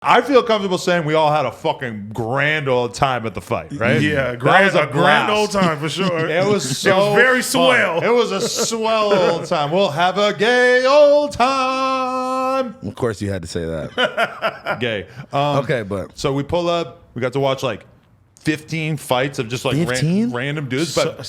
I feel comfortable saying we all had a fucking grand old time at the fight, right? Yeah, that was a grand old time for sure. It was so it was very fun. swell. It was a swell old time. We'll have a gay old time. Of course, you had to say that. Gay. Okay, but so we pull up. We got to watch like 15 fights of just like 15? random dudes, but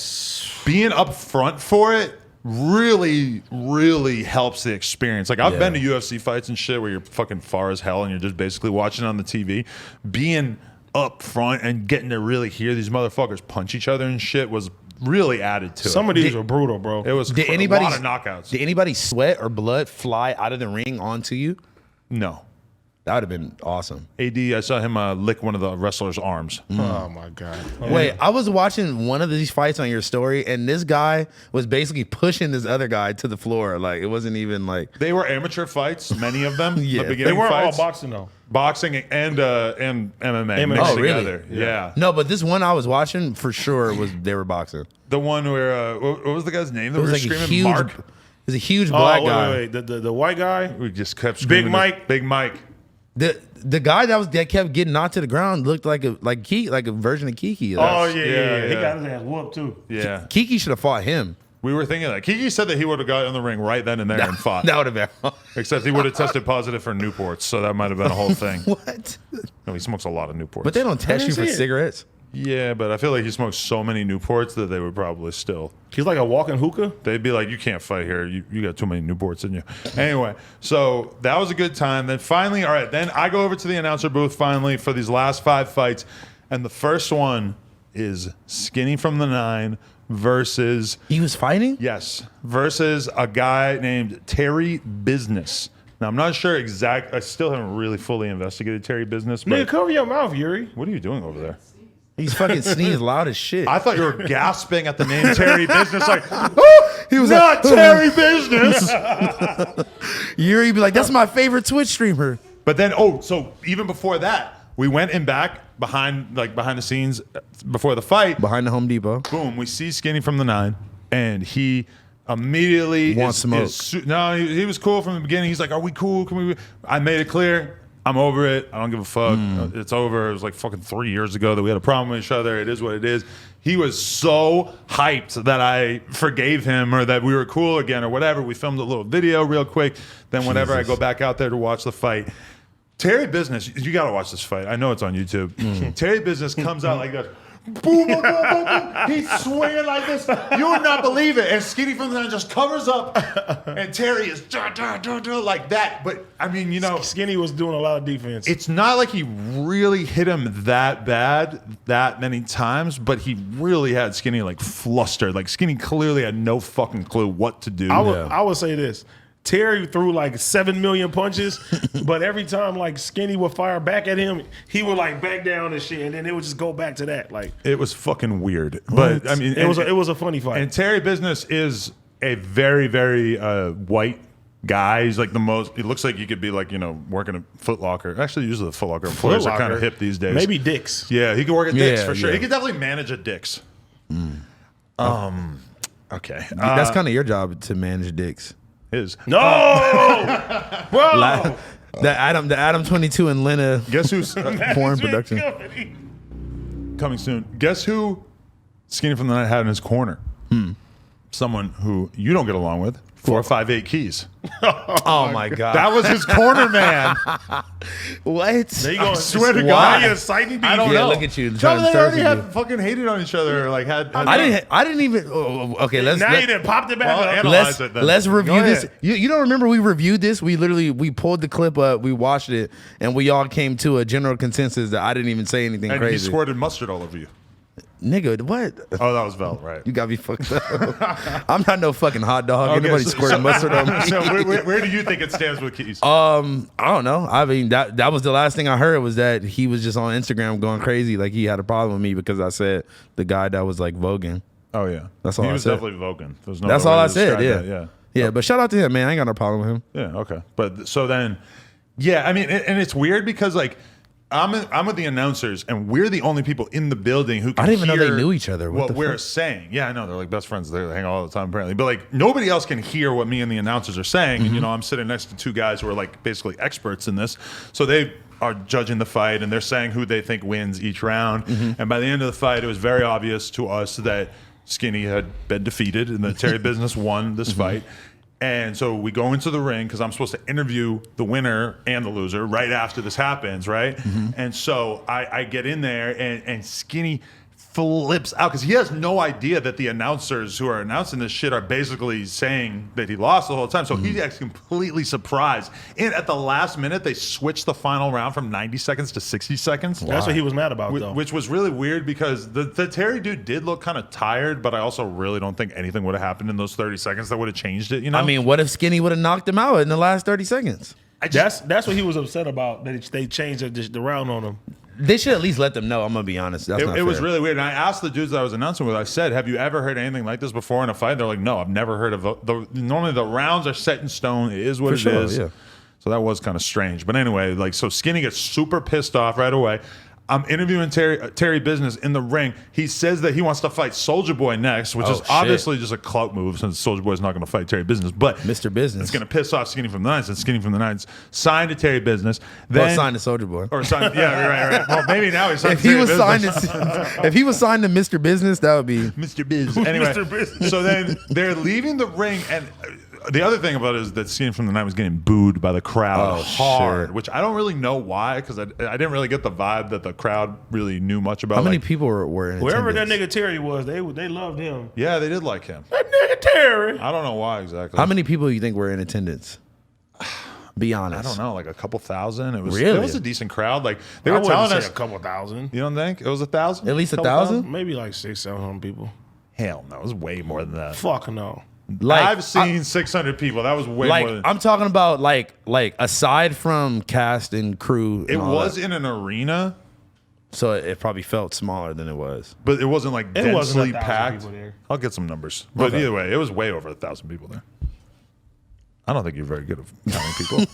being up front for it really helps the experience. Like I've been to UFC fights and shit where you're fucking far as hell and you're just basically watching on the TV. Being up front and getting to really hear these motherfuckers punch each other and shit was really added to it. Some of these were brutal, bro. It was did a anybody lot of knockouts. Did anybody sweat or blood fly out of the ring onto you? No. That would have been awesome. AD, I saw him lick one of the wrestler's arms. Oh my god! Wait, I was watching one of these fights on your story, and this guy was basically pushing this other guy to the floor. Like it wasn't even like They were amateur fights, many of them. Yeah. The They beginning weren't fights. all boxing though. Boxing and MMA mixed Oh, really? together. Yeah. no, but this one I was watching for sure was they were boxing. The one where what was the guy's name that It was we were like screaming? a huge, Mark. it was a huge black guy. Wait. The white guy. We just kept screaming. Mike? Big Mike. The guy that kept getting knocked to the ground looked like a version of Kiki. Oh Yeah, yeah. He yeah. got his ass whooped too. Yeah. Kiki should have fought him. We were thinking that. Kiki said that he would have got in the ring right then and there and fought. That would have been Except he would have tested positive for Newports, so that might have been a whole thing. what? No, he smokes a lot of Newports. But they don't test you didn't for see it. cigarettes. Yeah, but I feel like he smokes so many Newports that they would probably still. He's like a walking hookah. They'd be like, you can't fight here. You got too many Newports in you. Anyway, so that was a good time. Then finally, all right, then I go over to the announcer booth finally for these last 5 fights. And the first one is Skinnyfromthe9 versus, He was fighting? yes, versus a guy named Terry Business. Now, I'm not sure I still haven't really fully investigated Terry Business, Nigga, but cover your mouth, Yuri. what are you doing over there? He's fucking sneezed loud as shit. I thought you were gasping at the name Terry Business, like, he was not like, Terry Business. Yuri be like, that's my favorite Twitch streamer. But then, so even before that, we went in back behind the scenes before the fight. Behind the Home Depot. Boom, we see Skinnyfromthe9, and he immediately Wants smoke. No, he was cool from the beginning. He's like, "Are we cool? Can we?" I made it clear. I'm over it. I don't give a fuck. It's over. It was like fucking 3 years ago that we had a problem with each other. It is what it is. He was so hyped that I forgave him or that we were cool again or whatever. We filmed a little video real quick. Then whenever I go back out there to watch the fight, Terry Business, you got to watch this fight. I know it's on YouTube. Terry Business comes out like this. Boom, boom, boom, boom, boom. He's swinging like this. You would not believe it. And Skinnyfromthe9 just covers up. And Terry is like that. But, I mean, Skinny was doing a lot of defense. it's not like he really hit him that bad that many times, but he really had Skinny like flustered. Like Skinny clearly had no fucking clue what to do. I would say this. Terry threw like 7 million punches, but every time like Skinny would fire back at him, he would like back down and shit, and then it would just go back to that. Like It was fucking weird. But I mean, it was a funny fight. And Terry Business is a very, very white guy. He's like the most. It looks like he could be like working at Foot Locker. Actually, usually the Foot Locker employees are kind of hip these days. Maybe Dick's. Yeah, he could work at Dick's Yeah, for sure. yeah. He could definitely manage at Dick's. Okay, That's kind of your job to manage dicks. his. No, bro. The Adam22 and Lena Guess who's porn production. coming soon? Guess who Skinnyfromthe9 had in his corner? Someone who you don't get along with. 458 Keys. Oh my god. That was his corner man. What? There you go. I swear to Why God. are you inciting people? I don't Yeah, know. look at you. No, trying to they stir already some had shit. fucking hated on each other. Like had I didn't even. Okay, let's. Now you done popped it back Well, up. analyze it then. Let's Go review ahead. this. You don't remember we reviewed this? We pulled the clip up, we watched it, and we all came to a general consensus that I didn't even say anything And crazy. he squirted mustard all over you. Nigga, what? Oh, that was Vel, right? You got me fucked up. I'm not no fucking hot dog. Okay, Anybody so- squirting mustard on me? So where do you think it stands with Keys? I don't know. I mean, that was the last thing I heard was that he was just on Instagram going crazy, like he had a problem with me because I said the guy that was like voguing. Oh yeah, That's all he I was said. definitely voguing. There's no That's other all way I to said. describe Yeah, that, yeah. But shout out to him, man. I ain't got no problem with him. Yeah, okay. But so then, yeah, I mean, and it's weird because like I'm with the announcers, and we're the only people in the building who can I didn't even know they hear knew each other. What we're saying. Yeah, I know. They're like best friends. They hang out all the time, apparently. But like nobody else can hear what me and the announcers are saying. And, I'm sitting next to two guys who are like basically experts in this. So they are judging the fight, and they're saying who they think wins each round. And by the end of the fight, it was very obvious to us that Skinny had been defeated and that Terry Business won this fight. And so we go into the ring because I'm supposed to interview the winner and the loser right after this happens, right? And so I get in there and Skinny flips out because he has no idea that the announcers who are announcing this shit are basically saying that he lost the whole time. So he's actually completely surprised. And at the last minute, they switched the final round from 90 seconds to 60 seconds. That's what he was mad about, though. Which was really weird because the Terry dude did look kind of tired, but I also really don't think anything would have happened in those 30 seconds that would have changed it, I mean, what if Skinny would have knocked him out in the last 30 seconds? That's what he was upset about, that they changed the round on him. They should at least let them know. I'm gonna be honest. That's not It was fair. really weird. And I asked the dudes that I was announcing with, I said, have you ever heard anything like this before in a fight? They're like, no, I've never heard of normally the rounds are set in stone. It is what it is. Yeah. So that was kind of strange. But anyway, like, so Skinny gets super pissed off right away. I'm interviewing Terry Business in the ring. He says that he wants to fight Soulja Boy next, which is obviously just a clout move since Soulja Boy's not going to fight Terry Business. But Mr. Business. It's going to piss off Skinny from the 9, since Skinny from the 9's signed to Terry Business. Then signed to Soulja Boy. Or signed, yeah, right. Well, maybe now he's signed If to he Terry was Business. signed to, if he was signed to Mr. Business, that would be Mr. Biz. Anyway, Mr. Business. So then they're leaving the ring, and the other thing about it is that Skinny from the 9 was getting booed by the crowd hard, sure. which I don't really know why, because I didn't really get the vibe that the crowd really knew much about. How many like, people were in Wherever attendance? that nigga Terry was, they loved him. Yeah, they did like him. That nigga Terry. I don't know why exactly. How many people do you think were in attendance? Be honest. I don't know, like a couple thousand. It was Really? It was a decent crowd. Like they I were wouldn't telling say us. a couple thousand. You don't think it was 1,000? At least Couple 1,000? Maybe like 600-700 people. Hell no, it was way more than that. Fuck no. Like I've seen 600 people. That was way like more than. I'm talking about like aside from cast and crew. It and all was that. in an arena, So it probably felt smaller than it was. but it wasn't like It wasn't densely 1,000 packed. people there. I'll get some numbers, but Okay. either way, it was way over 1,000 people there. I don't think you're very good at counting people.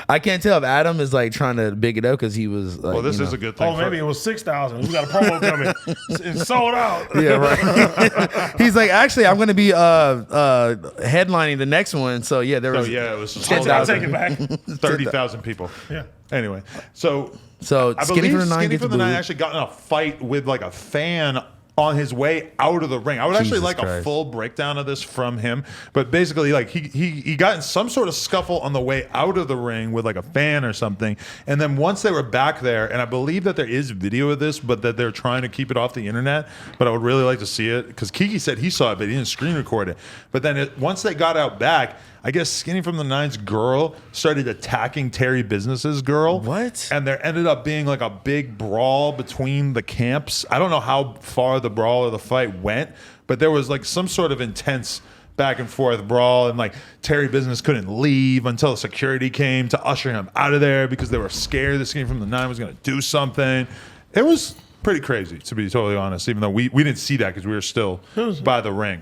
I can't tell if Adam is like trying to big it up because he was like, Well, this you is know. a good thing. Oh, maybe it was 6,000. We got a promo coming. It's sold out. Yeah, right. He's like, actually, I'm going to be headlining the next one. So yeah, there So was. yeah, it was I'll 10,000. take it back. 30,000 people. Yeah. Anyway, so So I Skinny believe from the 9 Skinny gets from the 9 booed. actually got in a fight with like a fan on his way out of the ring. I would actually Jesus like a Christ. full breakdown of this from him, but basically like he got in some sort of scuffle on the way out of the ring with like a fan or something, and then once they were back there, and I believe that there is video of this, but that they're trying to keep it off the internet, but I would really like to see it because Kiki said he saw it, but he didn't screen record it. But then once they got out back, I guess Skinny from the 9's girl started attacking Terry Business's girl. What? And there ended up being like a big brawl between the camps. I don't know how far the brawl or the fight went, but there was like some sort of intense back and forth brawl, and like Terry Business couldn't leave until security came to usher him out of there because they were scared that Skinny from the 9 was going to do something. It was pretty crazy, to be totally honest, even though we didn't see that because we were still by the ring.